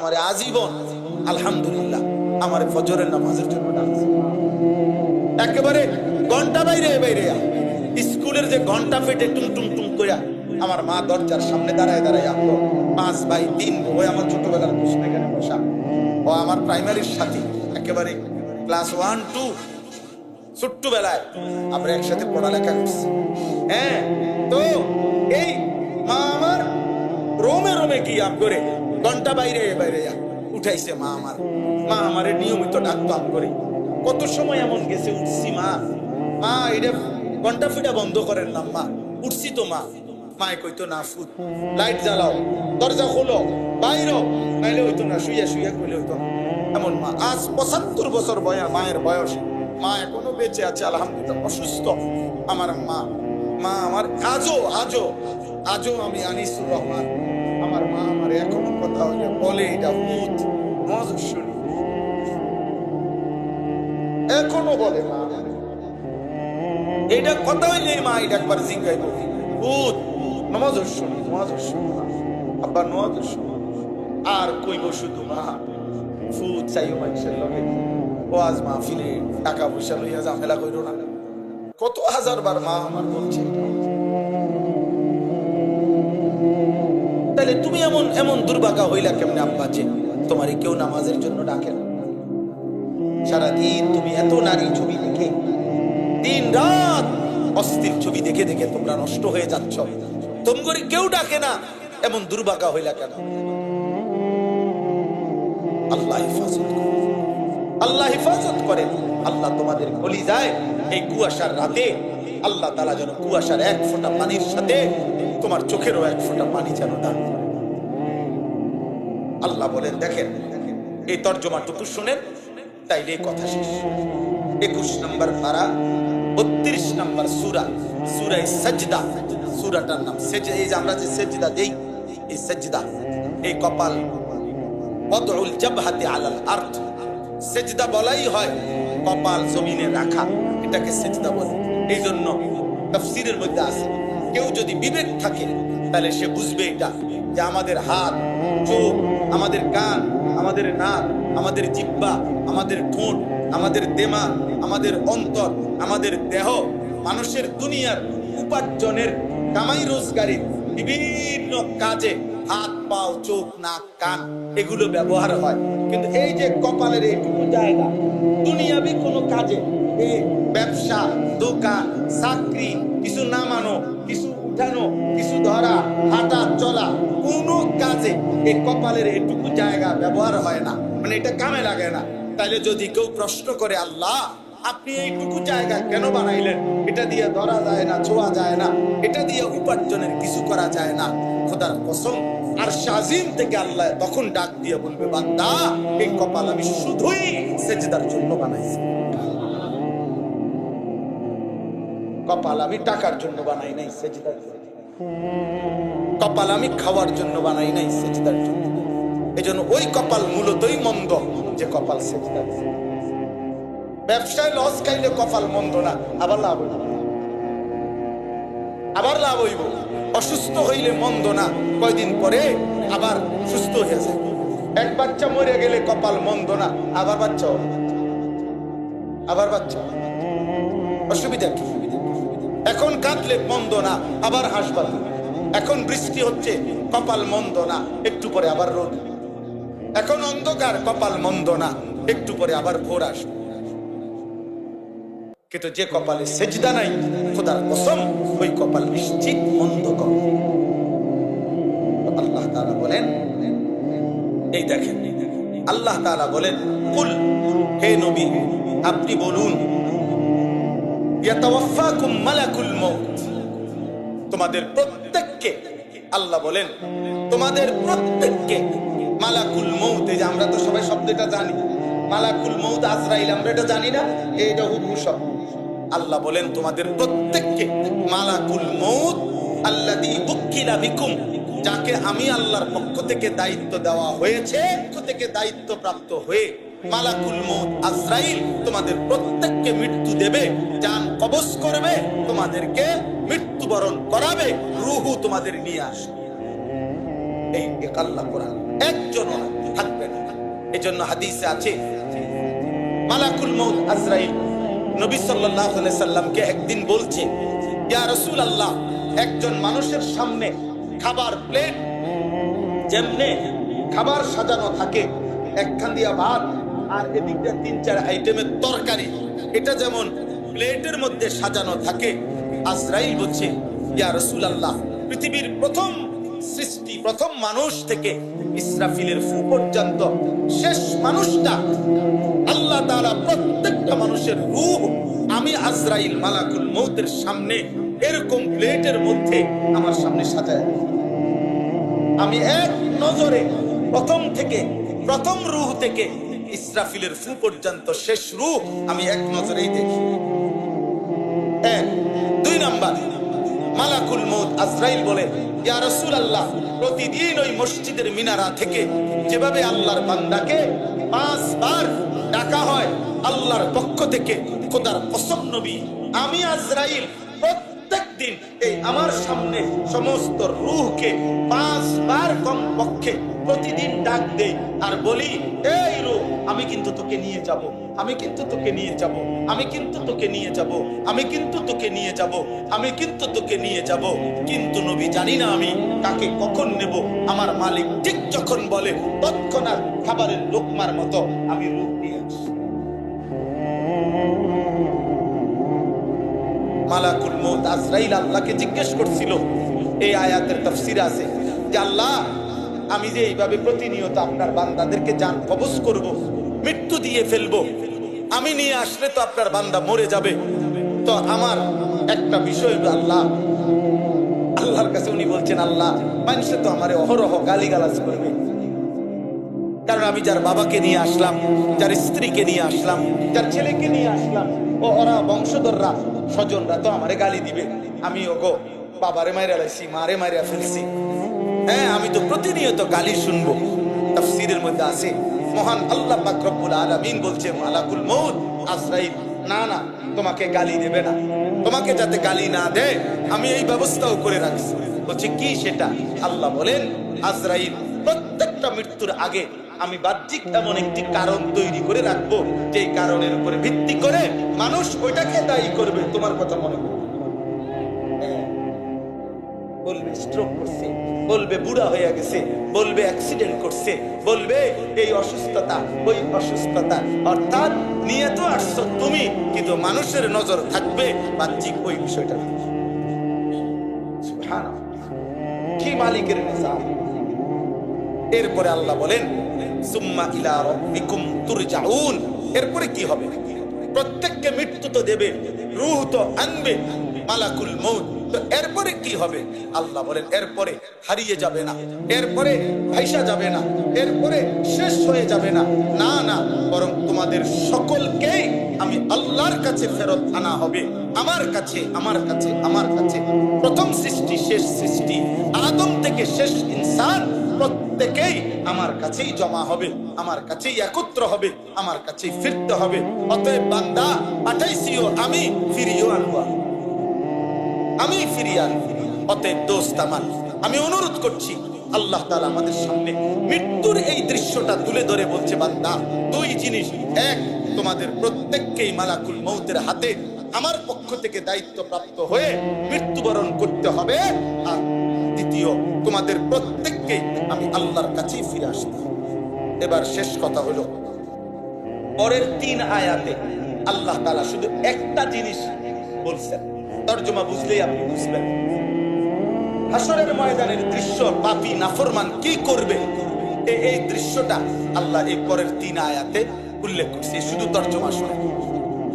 আমারে আজীবন আলহামদুলিল্লাহ আমার ফজরের নামাজের জন্য ডাকছে। একেবারে ঘন্টা বাইরে বাইরে স্কুলের যে ঘন্টা ফেটে টুং টুং টুং কইরা আমার মা দরজার সামনে দাঁড়ায় দাঁড়ায় আসলো। 5 ভাই 3 বই, আমার ছোটবেলার প্রশ্ন এখানে বসা। ও আমার প্রাইমারির সাথী, একেবারে ক্লাস 1 2 ছোট্টবেলায় আমরা একসাথে পড়ালেখা করছি। হ্যাঁ, তো এই মা আমার রোমে রোমে গিয়া করে ঘন্টা বাইরে বাইরে উঠাইছে। মা আমারে নিয়মিত ডাকতো করে। কত সময় এমন গেছে উঠছি, মা এটা ঘন্টা ফিটা বন্ধ করেন না মা, উঠছি তো মা। মায়ে কইতো না, ফুট লাইট জ্বালাও, দরজা খোলো, বাইরো, নাইলে হইতো না, শুইয়া শুইয়া কইলে হইতো না। এমন মা। আজ 75 বছর মায়ের বয়স, মা এখনো বেঁচে আছে আলহামদুলিল্লাহ, অসুস্থ আমার মা। আমার আজও আমি আনিসুর রহমান, আমার মা আমার এখনো কথা হইলে বলে এটা ভূত, নজর শুনি এখনো বলে মা। এটা কথা হইলে মা এটা একবার জিজ্ঞাসা করি, ভূত নজর শুনি আব্বা নজর শুনি। আর কইব শুধু মা ভূত চাইও মানুষের লগে ওয়াজ মাহফিলে টাকা পয়সা লইয়া ঝামেলা কইরো না। কত হাজারবার মা আমার বলছে। তাহলে তুমি এমন দুর্ভাগা হইলা কেমনে আব্বা যে তোমারই কেউ নামাজের জন্য ডাকে না? সারাদিন তুমি এত নারী ছবি দেখে, দিন রাত অস্থির ছবি দেখে দেখে তোমরা নষ্ট হয়ে যাচ্ছ, তোমগরি কেউ ডাকে না, এমন দুর্ভাগা হইলা কেন? আল্লাহ হেফাজত করেন। আল্লাহ তোমাদের কলিজায় এই কুয়াশার রাতে আল্লাহ তাআলা যেন কুয়াশার 1 ফোঁটা পানির সাথে তোমার চোখেরও 1 ফোঁটা পানি যেন দান করে। আল্লাহ বলেন, দেখেন এই তর্জমাটুকু শুনেন, তাইলে কথা শেষ। 21 নম্বর পারা 32 নম্বর সূরা, সূরা সাজদা। সূরাটার নাম সেজদা। এই যে আমরা যে সেজদা দেই, এই সেজদা, এই কপাল ওয়াদউল জাবহাতি আলাল আরদ, সেজদা বলাই হয় কপাল জমিনে রাখা, এটাকে সেজদা বলে। এই জন্য তাফসীরের মধ্যে আছে, কেউ যদি বিবেক থাকে তাহলে সে বুঝবে এটা যে আমাদের হাত, চোখ, আমাদের কান, আমাদের নাক, আমাদের জিহ্বা, আমাদের ঠোঁট, আমাদের দিমাগ, আমাদের অন্তর, আমাদের দেহ মানুষের দুনিয়ার উপার্জনের কামাই রোজগারের বিভিন্ন কাজে হাত, পাও, চোখ, নাক, কান এগুলো ব্যবহার হয়। কিন্তু এই যে কপালের এইটুকু জায়গা দুনিয়াবি কোনো কাজে, এই ব্যবসা, দোকান, চাকরি, কিছু নামানো, কিছু উঠানো, কিছু ধরা, হাঁটা চলা, কোনো কাজে এই কপালের এইটুকু জায়গা ব্যবহার হয় না, মানে এটা কামে লাগে না। তাইলে যদি কেউ প্রশ্ন করে, আল্লাহ আপনি এইটুকু জায়গা কেন বানাইলেন? এটা দিয়ে ধরা যায় না, ছোঁয়া যায় না, এটা দিয়ে উপার্জনের কিছু করা যায় না। খোদার কসম, আর শাজিম থেকে আল্লাহ তখন ডাক দিয়ে বলবে, বান্দা এই কপাল আমি শুধুই সেজদার জন্য বানাইছি। কপাল আমি টাকার জন্য বানাই নাই, সেজদার জন্য। কপাল আমি খাওয়ার জন্য বানাই নাই, সেজদার জন্য। এজন্য ওই কপাল মূলতই মন্দ যে কপাল সেজদার। ব্যবসায় লস খাইলে কপাল মন্দ না, আবার লাভ হইব, আবার লাভ হইব। অসুস্থ হইলে মন্দ না, কয়দিন পরে আবার সুস্থ হয়ে যায়। এক বাচ্চা মরে গেলে কপাল মন্দ না, আবার বাচ্চা, অসুবিধা কি? এখন কাঁদলে মন্দ না, আবার হাসপাতাল। এখন বৃষ্টি হচ্ছে, কপাল মন্দ না, একটু পরে আবার রোদ। এখন অন্ধকার, কপাল মন্দ না, একটু পরে আবার ভোর আসবে। কিন্তু যে কপালে সেজদা নাই, খোদার কসম ওই কপাল নিশ্চিত মন্দ কপাল। আল্লাহ তাআলা বলেন, এই দেখেন আল্লাহ তাআলা বলেন, কুল, হে নবী আপনি বলুন, ইয়াতাওয়াফাকুম মালাকুল মউত, তোমাদের প্রত্যেককে, আল্লাহ বলেন তোমাদের প্রত্যেককে মালাকুল মউত, এই যে আমরা তো সবাই শব্দটা জানি, মালাকুল মউত আজরাইল, আমরা এটা জানি না, এইটা হুবহু শব্দ। আল্লাহ বলেন তোমাদের প্রত্যেককে মালাকুল মউত আল্লাযী উকিলা বিকুম, যাকে আমি আল্লাহর পক্ষ থেকে দায়িত্ব দেওয়া হয়েছে, পক্ষ থেকে দায়িত্ব প্রাপ্ত হয়ে মালাকুল মউত আজরাইল তোমাদের প্রত্যেককে মৃত্যু দেবে, জান কবজ করবে, তোমাদেরকে মৃত্যুবরণ করাবে, রূহু তোমাদের নিয়ে আসবে। এই আল্লাহ কোরআন একজন থাকবে এজন্য হাদিসে আছে মালাকুল মউত আজরাইল নবী সাল্লাল্লাহু আলাইহি সাল্লামকে একদিন বলছে, ইয়া রাসূলুল্লাহ, একজন মানুষের সামনে খাবার প্লেট যেমনে খাবার সাজানো থাকে, একখান দিয়া ভাত আর এদিক দিয়ে 3-4 আইটেমের তরকারি, এটা যেমন প্লেটের মধ্যে সাজানো থাকে, আজরাইল বলছে, ইয়া রাসূলুল্লাহ, পৃথিবীর প্রথম সৃষ্টি, প্রথম মানুষ থেকে ইসরাফিলের ফু পর্যন্ত শেষ মানুষটা, আল্লাহ তাআলা প্রত্যেকটা মানুষের রূহ আমি আজরাইল মালাকুল মউতের সামনে এরকম প্লেটের মধ্যে আমার সামনে সাজায়, আমি এক নজরে প্রথম থেকে, প্রথম রূহ থেকে ইসরাফিলের ফু পর্যন্ত শেষ রূহ আমি এক নজরেই দেখি। এক। 2 নাম্বার, মালাকুল মউত আজরাইল বলে, ইয়া রাসূলুল্লাহ, প্রতিদিন ওই মসজিদের মিনারা থেকে যেভাবে আল্লাহর বান্দাকে 5 বার ডাকা হয় আল্লাহর পক্ষ থেকে, খোদার কসম নবী, আমি আজরাইল প্রত্যেকদিন এই আমার সামনে সমস্ত রূহকে 5 বার কমপক্ষে প্রতিদিন ডাক দেই আর বলি, এই রূহ, আমি কিন্তু তোকে নিয়ে যাব, আমি কিন্তু তোকে নিয়ে যাব, আমি কিন্তু তোকে নিয়ে যাব, আমি কিন্তু তোকে নিয়ে যাব, আমি কিন্তু তোকে নিয়ে যাব। কিন্তু নবী, জানি না আমি কাকে কখন নেব। আমার মালিক ঠিক যখন বলে তৎক্ষণাৎ খাবারের লোকমার মতো আমি রূহ নিয়ে আসি। মালাকুল মউত আজরাইল আল্লাহকে জিজ্ঞেস করছিল, এই আয়াতের তাফসীরে আছে যে, আল্লাহ, আমি যে এইভাবে প্রতিনিয়ত আপনার বান্দাদেরকে জান কবজ করব, মৃত্যু দিয়ে ফেলবো, আমি নিয়ে আসলে তো আপনার বান্দা মরে যাবে, তো আমার একটা বিষয় আল্লাহ, আল্লাহর কাছে উনি বলছেন, আল্লাহ, মানুষে তো আমারে অহরহ গালিগালাজ করবে, কারণ আমি যার বাবাকে নিয়ে আসলাম, যার স্ত্রীকে নিয়ে আসলাম, যার ছেলেকে নিয়ে আসলাম, ওরা বংশধররা, স্বজনরা তো আমারে গালি দিবে, আমি ওগো বাবারে মাইরা লাইছি, মারে মাইরা ফেলছি, হ্যাঁ, আমি তো প্রতিনিয়ত গালি শুনবো। তাফসীরের মধ্যে আছে, মহান আল্লাহ পাক রব্বুল আলামিন বলছে, মালাকুল মউত আজরাইল, না না, তোমাকে গালি দেবে না, তোমাকে যাতে গালি না দেয় আমি এই ব্যবস্থাও করে রাখছি। বলছে কি সেটা? আল্লাহ বলেন, আজরাইল, প্রত্যেকটা মৃত্যুর আগে আমি বাহ্যিক এমন একটি কারণ তৈরি করে রাখবো, যে কারণের উপরে ভিত্তি করে মানুষ ওইটাকে দায়ী করবে। তোমার কথা মনে করবে, বলবে স্ট্রোক করছে, বলবে বুড়া হয়ে গেছে, বলবে অ্যাক্সিডেন্ট করছে, বলবে এই অসুস্থতা, ওই অসুস্থতা, অর্থাৎ নিয়ে তো আসছো তুমি, কিন্তু মানুষের নজর থাকবে বাহ্যিক ওই বিষয়টা। সুবহানাল্লাহ, কি মালিকের নিজাম। এরপরে আল্লাহ বলেন, সুম্মা ইলা রাব্বিকুম তুরজাউন, এরপরে কি হবে? প্রত্যেককে মৃত্যু তো দেবে, রূহ তো আনবে মালাকুল মউত, তো এরপরে কি হবে? আল্লাহ বলেন, এরপরে হারিয়ে যাবে না, এরপরে ভাইসা যাবে না, এরপরে শেষ হয়ে যাবে না, না না, বরং তোমাদের সকলকেই আমি আল্লাহর কাছে ফেরত আনা হবে, আমার কাছে, আমার কাছে, আমার কাছে। প্রথম সৃষ্টি, শেষ সৃষ্টি, আদম থেকে শেষ ইনসান, প্রত্যেকেই আমার কাছেই জমা হবে, আমার কাছেই একত্র হবে, আমার কাছেই ফিরতে হবে। অতএব বান্দা, পাঠাইছিও আমি, ফিরিও আনবা, আমি ফিরিয়ে আনবো। অতএব দোস্ত আমার, আমি অনুরোধ করছি, আল্লাহ তাআলা আমাদের সামনে মৃত্যুর এই দৃশ্যটা তুলে ধরে বলছে, বান্দা, 2 জিনিস, এক, তোমাদের প্রত্যেককেই মালাকুল মউতের হাতে আমার পক্ষ থেকে দায়িত্ব প্রাপ্ত হয়ে মৃত্যুবরণ করতে হবে, আর দ্বিতীয়, তোমাদের প্রত্যেককে আমি আল্লাহর কাছেই ফিরে আসতে। এবার শেষ কথা হলো, পরের 3 আয়াতে আল্লাহ তাআলা শুধু একটা জিনিস বলছেন, তরজমা বুঝলেই আপনি বুঝবেন। হাসরের ময়দানের দৃশ্য, পাপী নাফরমান কি করবে, এই দৃশ্যটা আল্লাহ এই পরের 3 আয়াতে উল্লেখ করছে। শুধু তরজমা শুনে,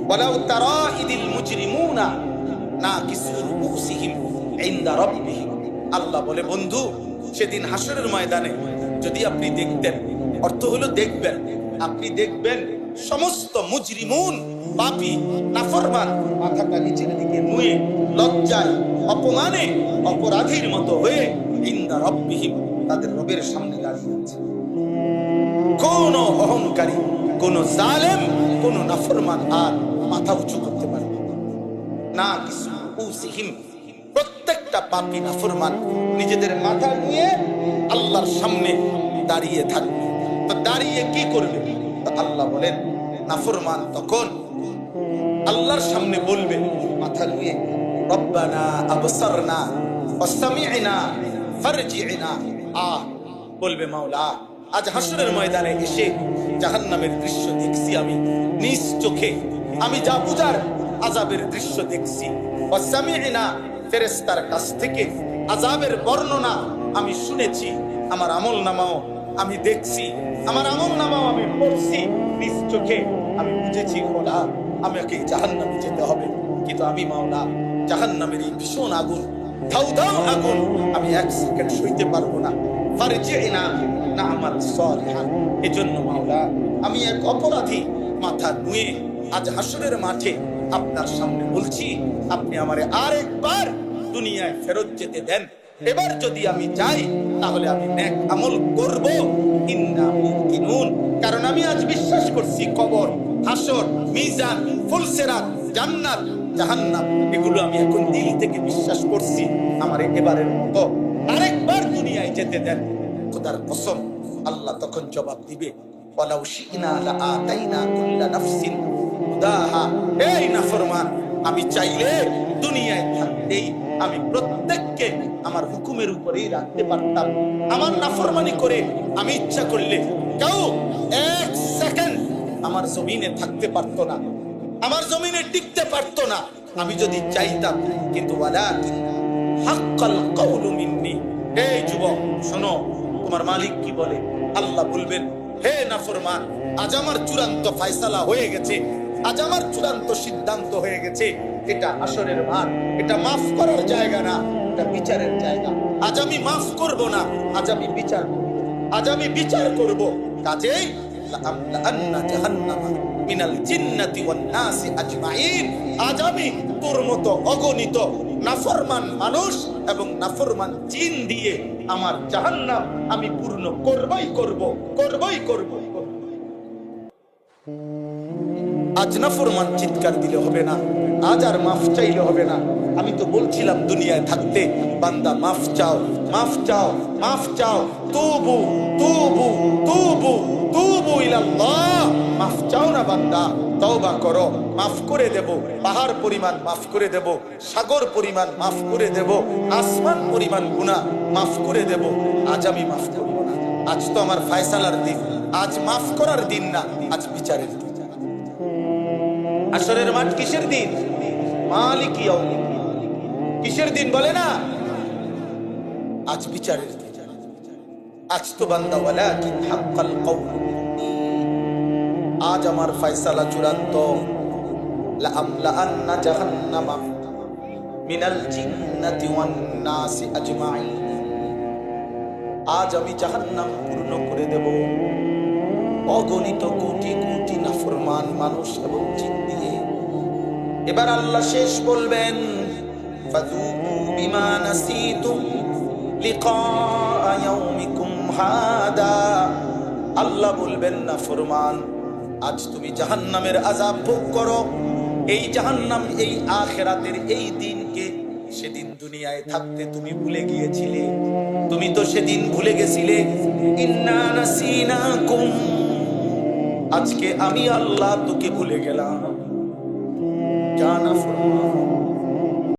ওয়ালাউ তারা ইদিল মুজরিমুনা নাকিসু রুউসিহিম ইনদা রাব্বিহিম, আল্লাহ বলে, বন্ধু, সেদিন হাসরের ময়দানে যদি আপনি দেখতেন, অর্থ হলো দেখবেন, আপনি দেখবেন সমস্ত মুজরিমুন, পাপী নাফরমান, মাথাটা নিচের দিকে নুয়ে লজ্জায় অপমানে অপরাধীর মতো হয়ে ইনদা রাব্বিহিম, তাদের রবের সামনে দাঁড়িয়ে আছে। কোন অহংকারী, কোন জালেম, কোন নাফরমান আর মাথা উঁচু করতে পারবে না। কিছু উসিহিম, প্রত্যেকটা পাপী নাফরমান নিজেদের মাথা নিয়ে আল্লাহর সামনে দাঁড়িয়ে থাকবে। তো দাঁড়িয়ে কি করবে? তো আল্লাহ বলেন নাফরমান তখন আল্লাহর সামনে বলবে মাথা নুয়ে, রব্বানা আবসারনা ওয়াসমি'না ফারজি'না। বলবে মাওলা, আজ হাসরের ময়দানে এসে জাহান্নামের দৃশ্য দেখছি, আমি নিজ চোখে, আমি যা বুঝার আযাবের দৃশ্য দেখছি। ওয়াসমি'না, ফেরেশতার কাছ থেকে আযাবের বর্ণনা আমি শুনেছি, আমার আমলনামাও আমি দেখছি, আমার আমলনামাও আমি পড়ছি নিজ চোখে, আমি বুঝেছি খোদা আমাকে জাহান্নামে যেতে হবে। কিন্তু আমি মাওলা জাহান্নামের এই ভীষণ আগুন, ধাউ ধাউ আগুন আমি এক সেকেন্ড সইতে পারবো না। ফারজি'না না'মাল সালিহান। এজন্য মাওলা আমি এক অপরাধী, মাথা নুয়ে আজ হাসরের মাঠে আপনার সামনে বলছি, আপনি আমারে আরেকবার দুনিয়ায় ফেরত যেতে দেন। এবার যদি আমি যাই তাহলে আমি নেক আমল করব, ইন্না মুকিনুন। কারণ আমি আজ বিশ্বাস করছি কবর, হাসর, মিজান, ফুলসিরাত, জান্নাত, জাহান্নাম, এগুলো আমি এখন দিল থেকে বিশ্বাস করছি। আমার এবারের মতো আরেকবার দুনিয়ায় যেতে দেন। খোদার কসম, আল্লাহ তখন জবাব দিবে, ওয়ালাউ শি'না লাআতাইনা কুল্লা নাফসিন হুদাহা। এই নাফরমান, আমি চাইলে দুনিয়ায় থাকতেই আমি প্রত্যেককে আমার হুকুমের উপরেই রাখতে পারতাম। আমার নাফরমানি করে আমি ইচ্ছা করলে কেউ এক সেকেন্ড আমার জমিনে থাকতে পারতো না, আমার জমিনে টিকতে পারতো না, আমি যদি চাইতাম। কিন্তু ওয়ালাকিন হাক্কাল কাউলু মিন্নি। এই যুবক শোনো, তোমার মালিক কি বলে? আল্লাহ বলবেন, হে নাফরমান, আজ আমার চূড়ান্ত ফয়সালা হয়ে গেছে, আজ আমার চূড়ান্ত সিদ্ধান্ত হয়ে গেছে। এটা হাসরের মাঠ, এটা মাফ করার জায়গা না, এটা বিচারের জায়গা। আজ আমি মাফ করব না, আজ আমি বিচার করব, আজ আমি বিচার করব। কাজেই লাআমলাআন্না জাহান্নামা মিনাল জিন্নাতি ওয়ান নাসি আজমাইন। আজ আমি তোর মতো অগণিত নাফরমান মানুষ এবং নাফরমান জিন দিয়ে আমার জাহান্নাম আমি পূর্ণ করবই করব, করবই করব। আজ নাফরমান চিৎকার দিলে হবে না, আজ আর মাফ চাইলে হবে না। আমি তো বলছিলাম দুনিয়ায় থাকতে, বান্দা মাফ চাও, মাফ চাও, মাফ চাও, তুবু তুবু তুবু তুবু ইলাল্লাহ। মাফ চাও না বান্দা, তওবা করো, মাফ করে দেব। পাহাড় পরিমাণ মাফ করে দেব, সাগর পরিমাণ মাফ করে দেব, আসমান পরিমাণ গুনাহ মাফ করে দেব। আজ আমি মাফ করব না, আজ তো আমার ফয়সালার দিন, আজ মাফ করার দিন না, আজ বিচারের দিন। হাসরের মাঠ কিসের দিন? মালিক ইয়াউমিদ্দিন। কিসের দিন বলে না? আজ বিচারের দিন। আজ তো বান্দা ওয়ালাকিন হাক্কাল কাউলু মিন্নি। আজ আমার ফয়সালা চূড়ান্ত। লাআমলাআন্না জাহান্নামা মিনাল জিন্নাতি ওয়ান নাসি আজমাইন। আজ আমি জাহান্নাম পূর্ণ করে দেব অগণিত কোটি কোটি নাফরমান মানুষ এবং জিন দিয়ে। এবার আল্লাহ শেষ বলবেন, ফাযুকু বিমা নাসিতুম লিকা ইয়াউমিকুম হাদা। আল্লাহ বলবেন, নাফরমান, আজ তুমি জাহান্নামের আযাব ভোগ করো। এই জাহান্নাম, এই আখিরাতের এই দিনকে সেদিন দুনিয়ায় থাকতে তুমি ভুলে গিয়েছিলে। তুমি তো সেদিন ভুলে গেছিলে। ইন্না নাসিনাকুম, আজকে আমি আল্লাহ তোকে ভুলে গেলাম। জানা ফরমান